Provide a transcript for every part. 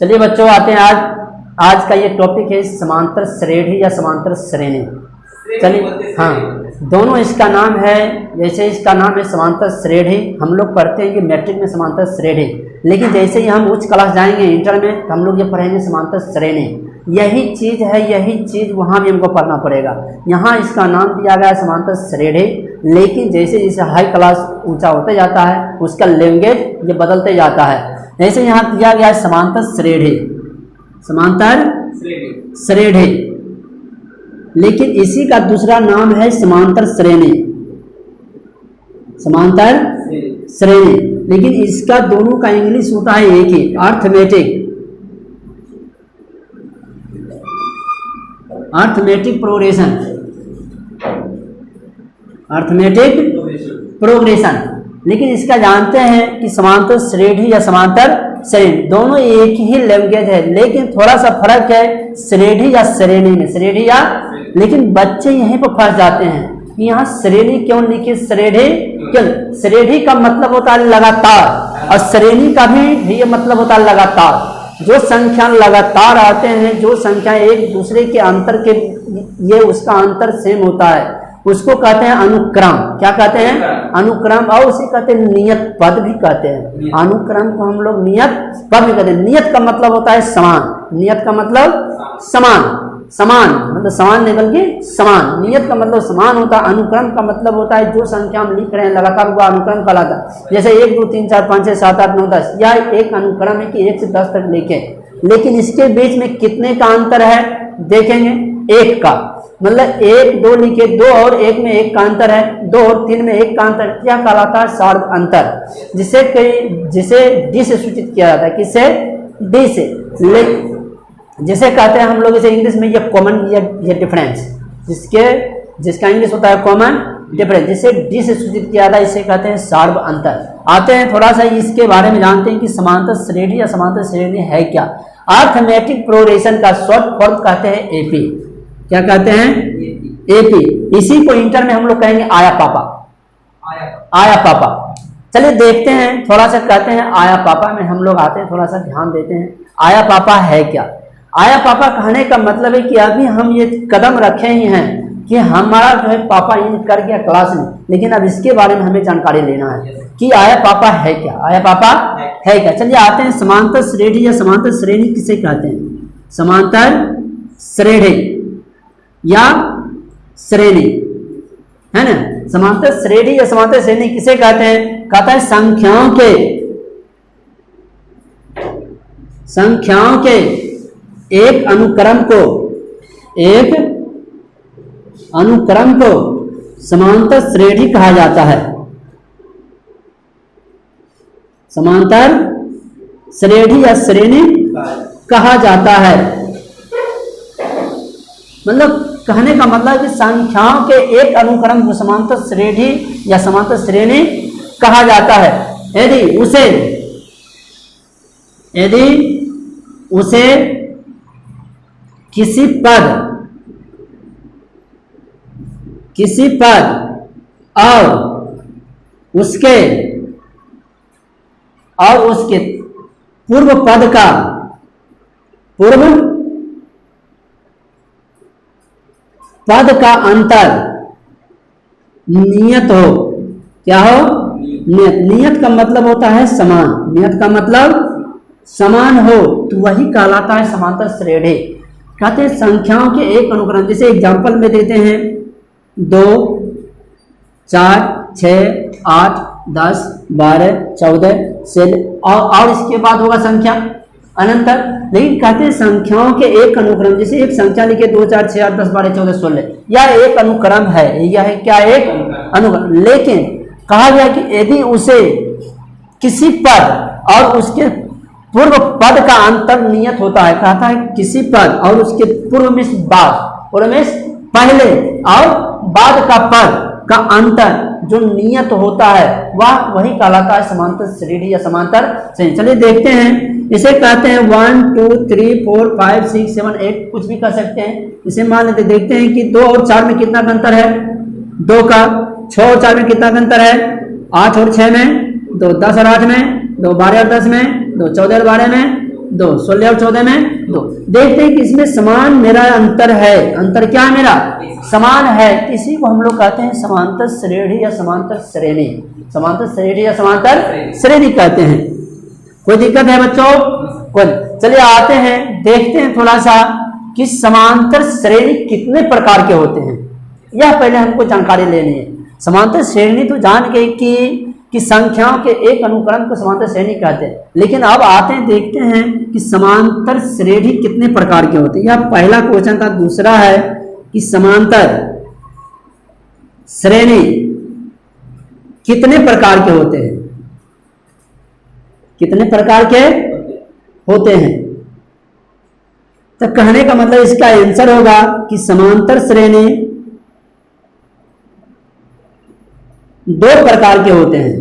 चलिए बच्चों आते हैं आज का ये टॉपिक है समांतर श्रेणी या समांतर श्रेणी। चलिए हाँ, दोनों इसका नाम है, जैसे इसका नाम है समांतर श्रेणी, हम लोग पढ़ते हैं कि मैट्रिक में समांतर श्रेणी, लेकिन जैसे ही हम उच्च क्लास जाएंगे इंटर में तो हम लोग ये पढ़ेंगे समांतर श्रेणी। यही चीज़ है, यही चीज़ वहाँ भी हमको पढ़ना पड़ेगा। यहाँ इसका नाम दिया गया है समांतर श्रेणी, लेकिन जैसे जैसे हाई क्लास ऊंचा होते जाता है उसका लैंग्वेज ये बदलते जाता है। जैसे यहाँ दिया गया है समांतर श्रेणी, समांतर श्रेणी, लेकिन इसी का दूसरा नाम है समांतर श्रेणी, समांतर श्रेणी, लेकिन इसका दोनों का इंग्लिश होता है एक ही, arithmetic, arithmetic progression, arithmetic progression. लेकिन इसका जानते हैं कि समांतर श्रेणी या समांतर श्रेणी दोनों एक ही लैंग्वेज है, लेकिन थोड़ा सा फर्क है श्रेणी या श्रेणी में, श्रेणी या, लेकिन बच्चे यहीं पर फंस जाते हैं कि यहाँ श्रेणी क्यों लिखी, श्रेणी क्यों। श्रेणी का मतलब होता है लगातार, और श्रेणी का भी ये मतलब होता है लगातार। जो संख्या लगातार आते हैं, जो संख्या एक दूसरे के अंतर के ये उसका अंतर सेम होता है, उसको कहते हैं अनुक्रम। क्या कहते हैं? अनुक्रम। और उसे कहते हैं नियत पद भी कहते हैं। अनुक्रम को हम लोग नियत पद भी कहते हैं। नियत का मतलब होता है समान, नियत का मतलब समान, समान मतलब समान नहीं बल्कि समान, नियत का मतलब समान होता है। अनुक्रम का मतलब होता है जो संख्या हम लिख रहे हैं लगातार वो अनुक्रम कहलाता है। जैसे 1 2 3 4 5 6 7 8 9 10, यह एक अनुक्रम है कि 1 से 10 तक लिखे, लेकिन इसके बीच में कितने का अंतर है देखेंगे, 1 का, मतलब 1 2 लिखे 2 और 1 में 1 का अंतर है, 2 और 3 में 1 का अंतर, क्या कहलाता है? सार्ध अंतर, जिसे डी से सूचित किया जाता है। किससे? डी से। जिसे कहते हैं हम लोग इसे इंग्लिश में ये कॉमन ये डिफरेंस, जिसका इंग्लिश होता है कॉमन डिफरेंस, जिसे डी से सूचित किया जाता है, इसे कहते हैं सार्ध अंतर। आते हैं थोड़ा सा इसके बारे में जानते हैं कि समांतर श्रेणी या समांतर श्रेणी है क्या। अर्थमेटिक प्रोग्रेशन का शॉर्ट फॉर्म कहते हैं एपी। क्या कहते हैं? एपी। इसी को इंटर में हम लोग कहेंगे आया पापा, आया पापा। चलिए देखते हैं, थोड़ा सा कहते हैं आया पापा में हम लोग आते हैं, थोड़ा सा ध्यान देते हैं आया पापा है क्या। आया पापा कहने का मतलब है कि अभी हम ये कदम रखे ही हैं कि हमारा जो है पापा इन कर गया क्लास में, लेकिन अब इसके बारे में हमें जानकारी लेना है कि आया पापा है क्या, आया पापा है क्या। चलिए आते हैं समांतर श्रेणी या समांतर श्रेणी किसे कहते हैं। समांतर श्रेणी या श्रेणी है ना, समांतर श्रेणी या समांतर श्रेणी किसे कहते हैं? कहता है संख्याओं के एक अनुक्रम को समांतर श्रेणी कहा जाता है। समांतर श्रेणी या श्रेणी कहा जाता है। मतलब कहने का मतलब कि संख्याओं के एक अनुक्रम को समांतर श्रेणी या समांतर श्रेणी कहा जाता है। यदि उसे किसी पद और उसके पूर्व पद का अंतर नियत हो। क्या हो? नियत का मतलब होता है समान, नियत का मतलब समान हो तो वही कहलाता है समांतर श्रेणी। कहते हैं संख्याओं के एक अनुक्रम, जैसे एग्जांपल में देते हैं 2 4 6 8 10 12 14 से, और इसके बाद होगा संख्या अनंतर। लेकिन कहते हैं संख्याओं के एक अनुक्रम, जैसे एक संख्या लिखे 2 4 6 8 10 12 14 16, यह एक अनुक्रम है, यह है क्या? एक अनुक्रम। लेकिन कहा गया कि यदि उसे किसी पद और उसके पूर्व पद का अंतर नियत होता है, कहता है किसी पद और उसके पूर्व में पहले और बाद का पद का अंतर जो नियत होता है वही कहलाता है समांतर श्रेणी या समांतर श्रेणी। चलिए देखते हैं, इसे कहते हैं 1 2 3 4 5 6 7 8, कुछ भी कर सकते हैं। इसे मान लेते, देखते हैं कि 2 और 4 में कितना अंतर है, 2 का। 6 और 4 में कितना अंतर है, 8 और 6 में, 2 10 और 8 में, 2 12 और 10 में, 2 14 और 12 में, 2, 16 और 14 में 2। देखते हैं कि इसमें समान मेरा अंतर है, अंतर क्या है मेरा, समान है। इसी को हम लोग कहते हैं समांतर श्रेणी या समांतर श्रेणी, समांतर श्रेणी या समांतर श्रेणी कहते हैं। कोई दिक्कत है बच्चों? कोई। चलिए आते हैं, देखते हैं थोड़ा सा कि समांतर श्रेणी कितने प्रकार के होते हैं, यह पहले हमको जानकारी लेनी है। समांतर श्रेणी तो जान गए कि संख्याओं के एक अनुक्रम को समांतर श्रेणी कहते हैं, लेकिन अब आते हैं देखते हैं कि समांतर श्रेणी कितने प्रकार के होते हैं। यह पहला क्वेश्चन था। दूसरा है कि समांतर श्रेणी कितने प्रकार के होते हैं, कितने प्रकार के होते हैं। तो कहने का मतलब इसका आंसर होगा कि समांतर श्रेणी 2 प्रकार के होते हैं।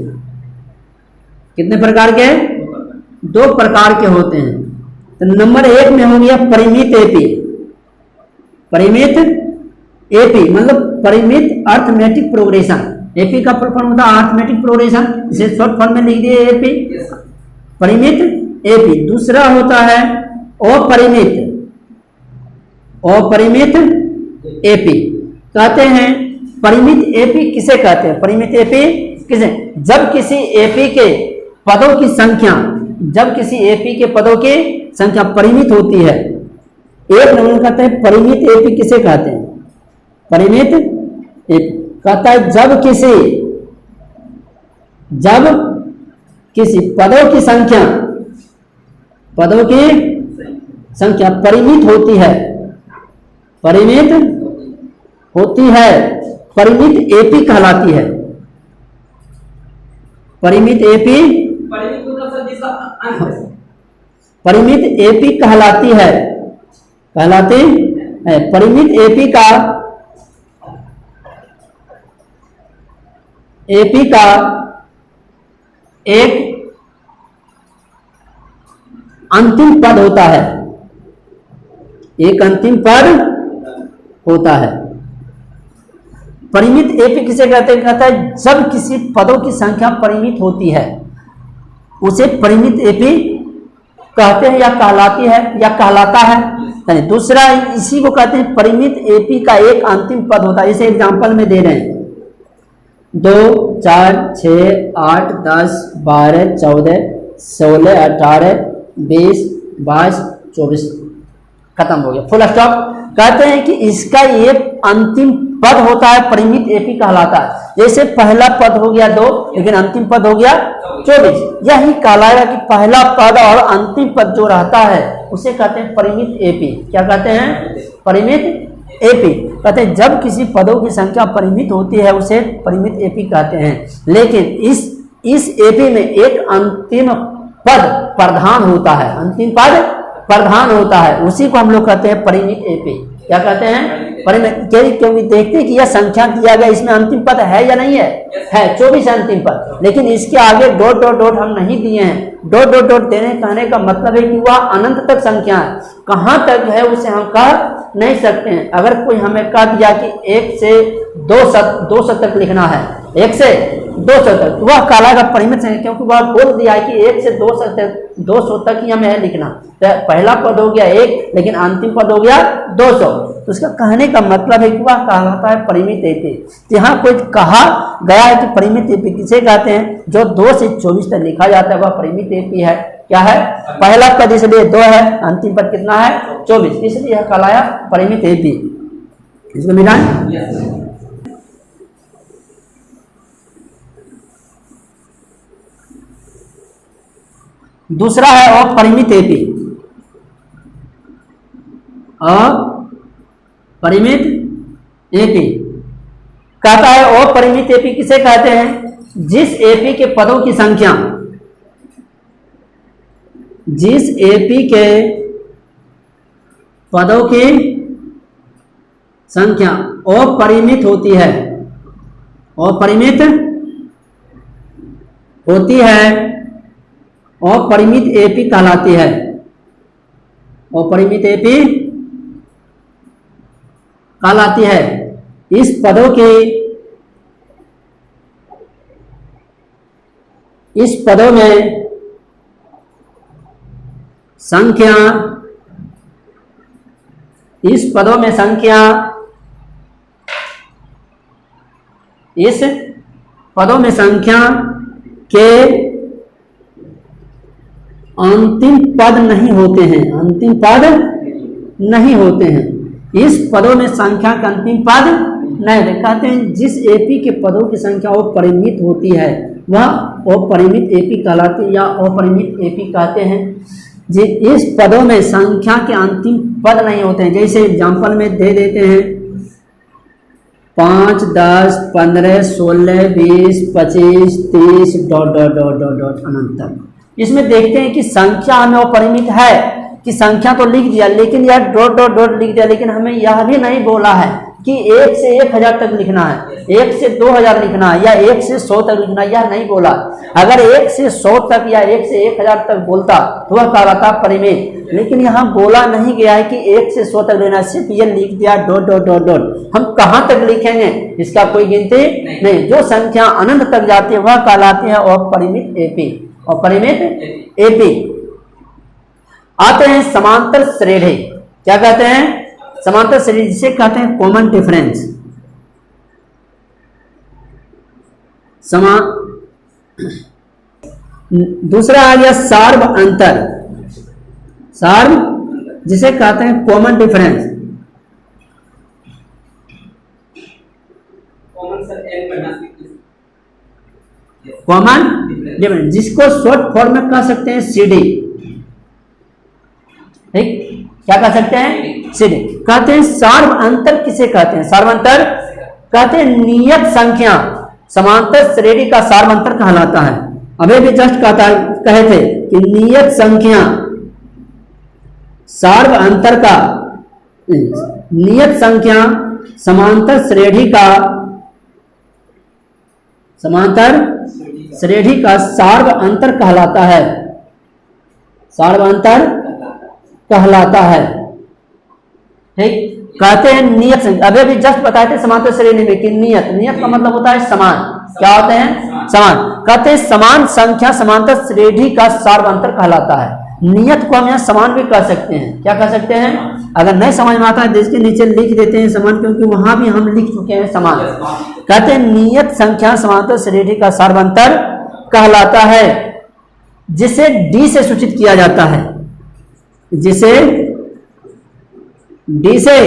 कितने प्रकार के? 2 प्रकार के होते हैं। तो नंबर 1 में हो गया परिमित एपी। परिमित एपी मतलब परिमित अर्थमेटिक प्रोग्रेशन। एपी का फुल फॉर्म होता है अर्थमेटिक प्रोग्रेशन, इसे शॉर्ट फॉर्म में लिख दिए एपी, परिमित एपी। दूसरा होता है अपरिमित, अपरिमित एपी। कहते हैं परिमित एपी किसे कहते हैं? परिमित एपी किसे? जब किसी एपी के पदों की संख्या, जब किसी एपी के पदों की संख्या परिमित होती है। एक नंबर कहते हैं परिमित एपी किसे कहते हैं? परिमित एपी कहता है जब किसी पदों की संख्या, पदों की संख्या परिमित होती है, परिमित होती है, परिमित एपी कहलाती है। परिमित एपी, परिमित एपी कहलाती है, कहलाती है। परिमित एपी का एक अंतिम पद होता है, एक अंतिम पद होता है। परिमित एपी किसे कहते हैं? कहता है जब किसी पदों की संख्या परिमित होती है उसे परिमित एपी कहते हैं या कहलाती है या कहलाता है। दूसरा इसी को कहते हैं परिमित एपी का एक अंतिम पद होता है। इसे एग्जांपल में दे रहे हैं 2, 4, 6, 8, 10, 12, 14, 16, 18, 20, 22, 24, खत्म हो गया, फुल स्टॉप। कहते हैं कि इसका ये अंतिम पद होता है परिमित एपी कहलाता है। जैसे पहला पद हो गया 2, लेकिन अंतिम पद हो गया 24। यही कहलाएगा कि पहला पद और अंतिम पद जो रहता है उसे कहते हैं परिमित एपी। क्या कहते हैं? परिमित एपी। कहते हैं जब किसी पदों की संख्या परिमित होती है उसे परिमित एपी कहते हैं। लेकिन इस एपी में एक अंतिम पद प्रधान होता है, अंतिम पद प्रधान होता है, उसी को हम लोग कहते हैं परिमित एपी। क्या कहते हैं? परिमित। क्योंकि देखते हैं कि यह संख्या दिया गया, इसमें अंतिम पद है या नहीं है? है, 24 अंतिम पद, लेकिन इसके आगे डॉट डॉट डॉट हम नहीं दिए हैं। डॉट डॉट डॉट देने कहने का मतलब है कि वह अनंत तक संख्या है, कहाँ तक है उसे हम कह नहीं सकते हैं। अगर कोई हमें कह दिया कि 1 से 200 तक लिखना है, 1 से 200 तक, तो वह कहलाएगा परिमित संख्या, क्योंकि वह बोल दिया है कि 1 से 200 तक ही हमें लिखना। तो पहला पद हो गया 1, लेकिन अंतिम पद हो गया 200, तो उसका कहने का मतलब है कि वह कहलाता है परिमित एपी। यहाँ कोई कहा गया है कि परिमित एपी किसे कहते हैं? जो 2 से 24 तक लिखा जाता है वह परिमित एपी है। क्या है? पहला पद इसलिए 2 है, अंतिम पद कितना है? 24, इसलिए यह कहलाया परिमित एपी। इसको मिलाएं। दूसरा है अपरिमित एपी। अपरिमित एपी कहता है अपरिमित एपी किसे कहते हैं? जिस एपी के पदों की संख्या, जिस एपी के पदों की संख्या अपरिमित होती है, अपरिमित होती है, अपरिमित एपी कहलाती है। अपरिमित एपी कहलाती है। इस पदों के, इस पदों में संख्या, इस पदों में संख्या, इस पदों में संख्या के अंतिम पद नहीं होते हैं, अंतिम पद नहीं होते हैं। इस पदों में संख्या का अंतिम पद नहीं होते। कहते हैं जिस एपी के पदों की संख्या वो परिमित होती है वह अपरिमित एपी कहलाती है या अपरिमित एपी कहते हैं। जी इस पदों में संख्या के अंतिम पद नहीं होते हैं। जैसे एग्जाम्पल में दे देते हैं 5, 10, 15, 16, 20, 25, 30 ... अनंत तक। इसमें देखते हैं कि संख्या हमें अपरिमित है कि संख्या तो लिख दिया लेकिन यह ... लिख दिया, लेकिन हमें यह भी नहीं बोला है कि 1 से 1000 तक लिखना है, 1 से 2000 लिखना है या 1 से 100 तक लिखना है, यह नहीं बोला। अगर 1 से 100 तक या 1 से 1000 तक बोलता तो वह कहलाता परिमित, लेकिन यहाँ बोला नहीं गया है कि 1 से 100 तक लेना, सिर्फ ये लिख दिया ... हम कहाँ तक लिखेंगे इसका कोई गिनती नहीं। जो संख्या अनंत तक जाती है वह कहलाती है अपरिमित एपी, अपरिमित एपी। आते हैं समांतर श्रेणी। क्या कहते हैं? समांतर श्रेणी, जिसे कहते हैं कॉमन डिफरेंस। दूसरा आ गया सार्व अंतर, सार्व जिसे कहते हैं कॉमन डिफरेंस। कॉमन डिफरेंस जिसको शॉर्ट फॉर्म में कह सकते हैं सीडी। ठीक, क्या कह सकते हैं? सीडी। कहते हैं सार्व अंतर किसे कहते हैं? सार्व अंतर कहते हैं नियत संख्या समांतर श्रेणी का सार्व अंतर कहलाता है। अभी भी जस्ट कहे थे कि नियत संख्या सार्व अंतर का, नियत संख्या समांतर श्रेणी का, समांतर श्रेणी का सार्व अंतर कहलाता है, सार्व अंतर कहलाता है। ठीक, कहते हैं नियत संख्या। अभी भी जस्ट बताए थे समांतर श्रेणी में कि नियत, नियत का मतलब होता है समान। क्या होते हैं? समान। कहते हैं समान संख्या समांतर श्रेणी का सार्व अंतर कहलाता है। नियत को हम यहाँ समान भी कह सकते हैं। क्या कह सकते हैं? अगर नहीं समझ में आता है तो इसके नीचे लिख देते हैं समान, क्योंकि वहां भी हम लिख चुके हैं समान। कहते हैं नियत संख्या समांतर श्रेणी का सार्व अंतर कहलाता है, जिसे डी से सूचित किया जाता है, जिसे डी से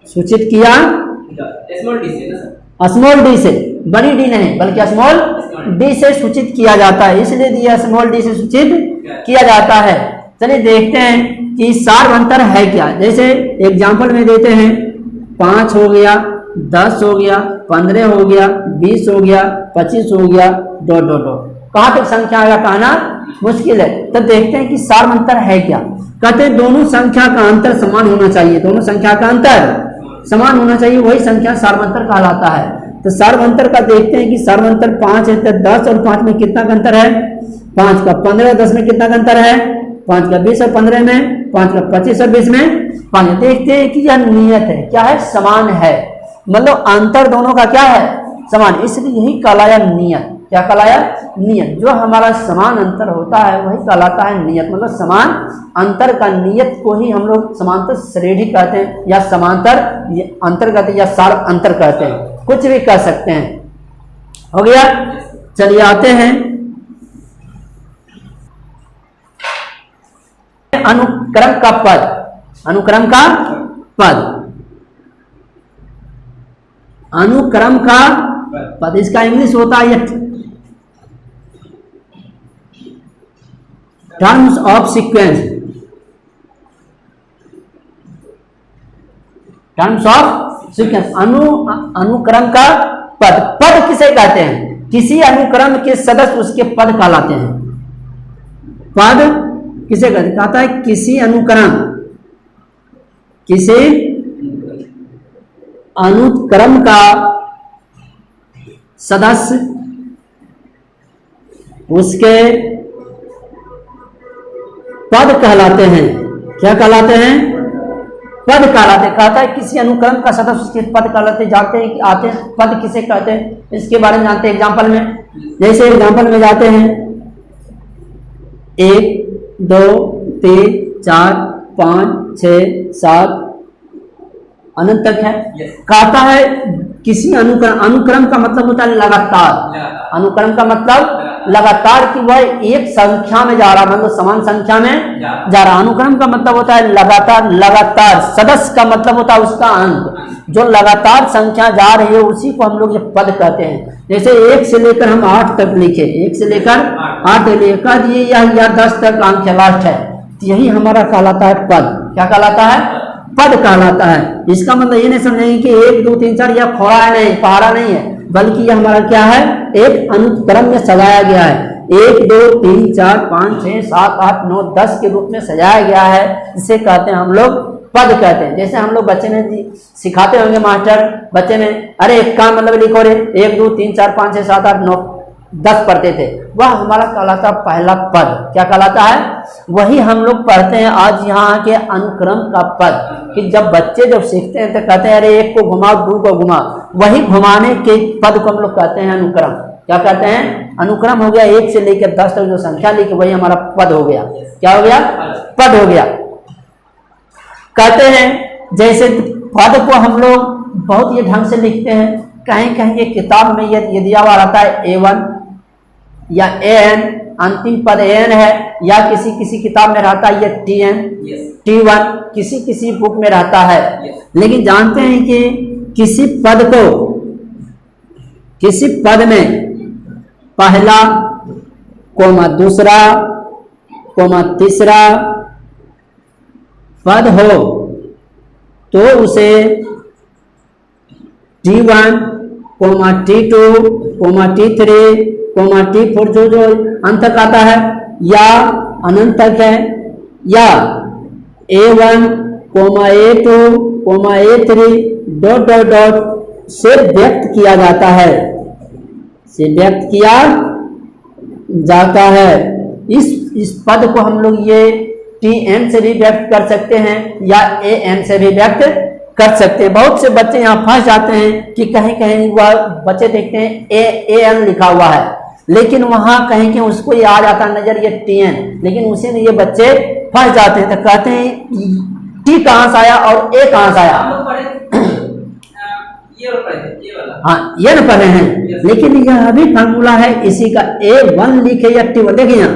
सूचित किया, स्मॉल डी से, बड़ी डी नहीं बल्कि स्मॉल डी से सूचित किया जाता है, इसलिए दिया स्मॉल डी से सूचित किया जाता है। चलिए देखते हैं कि सार्व अंतर है क्या। जैसे एग्जांपल में देते हैं 5 हो गया, 10 हो गया, 15 हो गया, 20 हो गया, 25 हो गया ... कहाँ तक संख्या आएगा कहना मुश्किल है। तो देखते हैं कि सार्व अंतर है क्या। कहते हैं दोनों संख्या का अंतर समान होना चाहिए, दोनों संख्या का अंतर समान होना चाहिए, वही संख्या सार्व अंतर कहलाता है। तो सार्व अंतर का देखते हैं कि सार्व अंतर 5 है, तो 10 और 5 में कितना का अंतर है? 5 का 15, 10 में कितना का अंतर है? 5 का 20 और 15 में, 5 का 25 और 20 में 5। देखते हैं कि यह नियत है, क्या है? समान है, मतलब अंतर दोनों का क्या है? समान, इसलिए यही कहलाया नियत। क्या कहलाया? नियत। जो हमारा समान अंतर होता है वही कहलाता है नियत, मतलब समान अंतर का नियत को ही हम लोग समांतर श्रेणी कहते हैं या समांतर अंतर कहते हैं या सार्व अंतर कहते हैं, कुछ भी कह सकते हैं। हो गया। चलिए आते हैं अनुक्रम का पद, अनुक्रम का पद, अनुक्रम का पद, इसका इंग्लिश होता है terms of sequence, terms of sequence. अनुक्रम का पद, पद किसे कहते हैं? किसी अनुक्रम के सदस्य उसके पद कहलाते हैं। पद किसे कहते हैं? कहता है किसी अनुक्रम, किसी अनुक्रम का सदस्य उसके पद कहलाते हैं। क्या कहलाते हैं? पद कहलाते। कहता है किसी अनुक्रम का सदस्य उसके पद कहलाते। जाते हैं कि आते हैं पद किसे कहते हैं, इसके बारे में जानते हैं एग्जाम्पल में। जैसे एग्जाम्पल में जाते हैं 1 2 3 4 5 6 7 अनंत तक है। कहता है किसी अनुक्रम का मतलब होता है लगातार। अनुक्रम का मतलब लगातार कि वह एक संख्या में जा रहा, मतलब समान संख्या में जा रहा। अनुक्रम का मतलब होता है लगातार। लगातार सदस्य का मतलब होता है उसका अंक। जो लगातार संख्या जा रही है उसी को हम लोग पद कहते हैं। जैसे 1 से लेकर हम 8 तक लिखे, 1 से लेकर 8 तक लिखे, कह दिए या 10 तक अंक लास्ट है, यही हमारा कहलाता है पद। क्या कहलाता है? पद कहलाता है। इसका मतलब ये नहीं समझेंगे कि 1 2 3 4 यह खोड़ा है, नहीं पहाड़ा नहीं है, बल्कि यह हमारा क्या है? एक अनुक्रम में सजाया गया है। 1 2 3 4 5 6 7 8 9 10 के रूप में सजाया गया है, जिसे कहते हैं हम लोग पद कहते हैं। जैसे हम लोग बच्चे ने सिखाते होंगे मास्टर, बच्चे ने अरे एक का मतलब लिखो रे, 1 2 3 4 5 6 7 8 9 10 पढ़ते थे, वह हमारा कहलाता पहला पद। क्या कहलाता है? वही हम लोग पढ़ते हैं आज यहाँ के अनुक्रम का पद। कि जब बच्चे जब सीखते हैं तो कहते हैं अरे 1 को घुमाओ 2 को घुमाओ, वही घुमाने के पद को हम लोग कहते हैं अनुक्रम। क्या कहते हैं? अनुक्रम हो गया 1 से लेकर 10 तक जो संख्या लिखी वही हमारा पद हो गया। क्या हो गया? पद हो गया। कहते हैं जैसे पद को हम लोग बहुत ये ढंग से लिखते हैं, कहीं कहीं ये किताब में ये दिया हुआ रहता है A1 या AN, अंतिम पद AN है, या किसी किसी किताब में रहता है ये TN T1, किसी किसी बुक में रहता है। लेकिन जानते हैं कि किसी पद में पहला कोमा दूसरा कोमा तीसरा पद हो तो उसे T1 coma T2 coma T3 coma T4 जो अंत तक आता है या अनंत तक है, या A1 comma A2 comma A3 dot dot dot से व्यक्त किया जाता है, से व्यक्त किया जाता है। इस पद को हम लोग ये TN से भी व्यक्त कर सकते हैं या AN से भी व्यक्त कर सकते हैं। बहुत से बच्चे यहाँ फंस जाते हैं कि कहीं कहीं वह बच्चे देखते हैं AN लिखा हुआ है, लेकिन वहां कहीं कहीं उसको ये आ जाता है नजर ये TN, लेकिन उसी में ये बच्चे फंस जाते हैं। तो कहते हैं T कहां से आया और A कहां से आया? हाँ ये न पढ़े हैं, लेकिन यह भी फार्मूला है इसी का। A1 लिखे या T1, देखिए यहाँ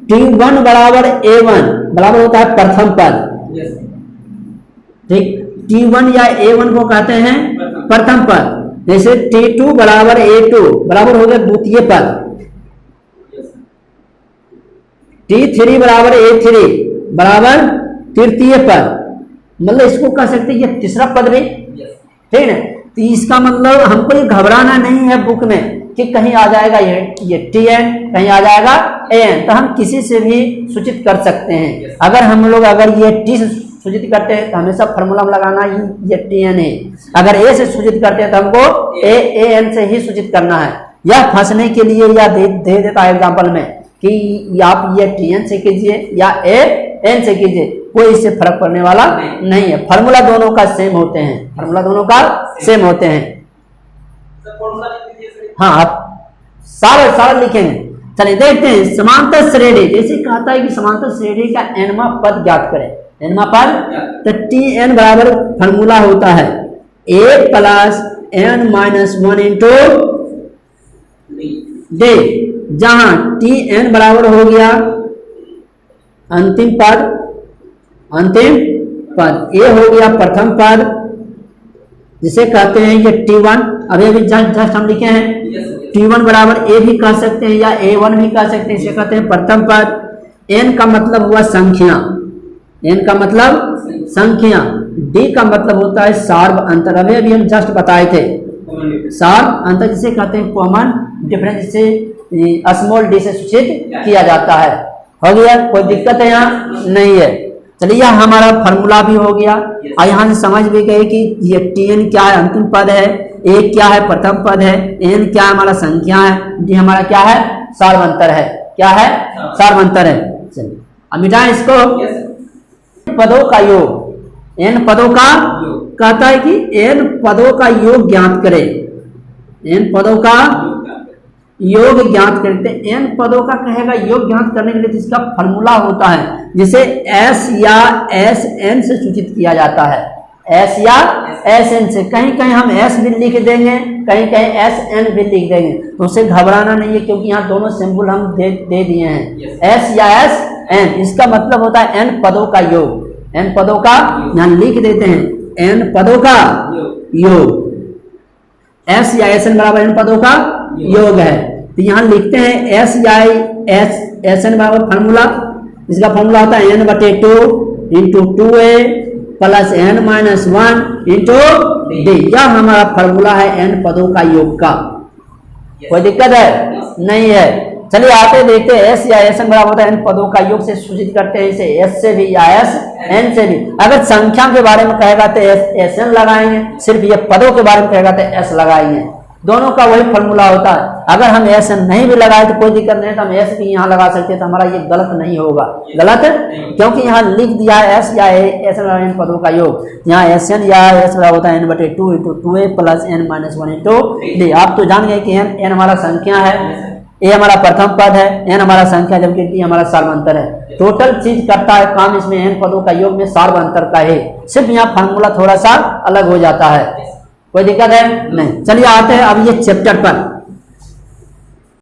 T1 बराबर A1 बराबर होता है प्रथम पद। ठीक, T1 या A1 को कहते हैं प्रथम पद। जैसे T2 बराबर A2 बराबर हो गया द्वितीय पद। T3 बराबर A3 बराबर तृतीय पद, मतलब इसको कह सकते हैं ये तीसरा पद भी। ठीक है, तो इसका मतलब हमको ये घबराना नहीं है बुक में कि कहीं आ जाएगा ये TN, कहीं आ जाएगा AN, तो हम किसी से भी सूचित कर सकते हैं। अगर हम लोग ये T से सूचित करते हैं तो हमेशा फॉर्मूला में लगाना ये TN है। अगर A से सूचित करते हैं तो हमको AN से ही सूचित करना है। यह फंसने के लिए या दे देता है एग्जाम्पल में कि आप ये TN से कीजिए या AN से कीजिए, कोई इससे फर्क पड़ने वाला नहीं है। फॉर्मूला दोनों का सेम होते हैं, फॉर्मूला दोनों का सेम होते हैं। हाँ आप सारा लिखेंगे। चलिए देखते हैं समांतर श्रेणी। जैसे कहता है कि समांतर श्रेणी का nवां पद ज्ञात करें, nवां पद, तो TN बराबर फॉर्मूला होता है A plus N minus 1 into D, जहां TN बराबर हो गया अंतिम पद, A हो गया प्रथम पद जिसे कहते हैं ये T1। अभी जस्ट हम लिखे हैं T1 बराबर A भी कह सकते हैं या A1 भी कह सकते हैं, इसे कहते हैं प्रथम पद। N का मतलब हुआ संख्या, N का मतलब संख्या, D का मतलब होता है सार्व अंतर। अभी हम जस्ट बताए थे सार्व अंतर जिसे कहते हैं कॉमन डिफरेंस, जिसे स्मॉल d से सूचित किया जाता है। हो गया, कोई दिक्कत है यहाँ नहीं है। चलिए यह हमारा फॉर्मूला भी हो गया और यहाँ से समझ भी गए कि ये TN क्या है, अंतिम पद है, A क्या है, प्रथम पद है, N क्या है, हमारा संख्या है, D हमारा क्या है, सार्वंतर है। क्या है? सार्वंतर है। चलिए अब मिटाएं इसको। पदों का योग, N पदों का कहता है कि N पदों का योग ज्ञात करें, N पदों का योग ज्ञात करते हैं। n पदों का कहेगा योग ज्ञात करने के लिए तो इसका फॉर्मूला होता है जिसे s या sn से सूचित किया जाता है। s या sn से, कहीं कहीं हम s भी लिख देंगे, कहीं कहीं sn भी लिख देंगे, तो उसे घबराना नहीं है क्योंकि यहाँ दोनों सिंबल हम दे दिए हैं, s या sn। इसका मतलब होता है n पदों का योग, n पदों का, यहाँ लिख देते हैं n पदों का योग, s या sn बराबर n पदों का योग है। तो यहाँ लिखते हैं s या sn बराबर फार्मूला, इसका फार्मूला होता है n/2 into 2a plus n-1 into d। यह हमारा फार्मूला है n पदों का योग का। कोई दिक्कत है? नहीं है। चलिए आते देखते हैं s या sn बराबर होता है n पदों का योग से सूचित करते हैं इसे s से भी या sn से भी। अगर संख्या के बारे में कहेगा तो sn लगाएंगे, सिर्फ ये पदों के बारे में कहेगा तो s लगाएंगे। दोनों का वही फॉर्मूला होता है। अगर हम sn नहीं भी लगाए तो कोई दिक्कत नहीं, तो हम s भी यहाँ लगा सकते हैं, तो हमारा ये गलत नहीं होगा। गलत क्योंकि यहाँ लिख दिया है s या sn n पदों का योग, यहाँ sn या s बराबर होता है n/2 into 2a plus n-1 into d। आप तो जान गए कि n हमारा संख्या है, a हमारा प्रथम पद है, n हमारा संख्या, जबकि d हमारा सार्वंतर है। टोटल चीज करता है काम इसमें n पदों का योग में सार्वंतर का है, सिर्फ यहाँ फार्मूला थोड़ा सा अलग हो जाता है। कोई दिक्कत है? नहीं। चलिए आते हैं अब ये चैप्टर पर।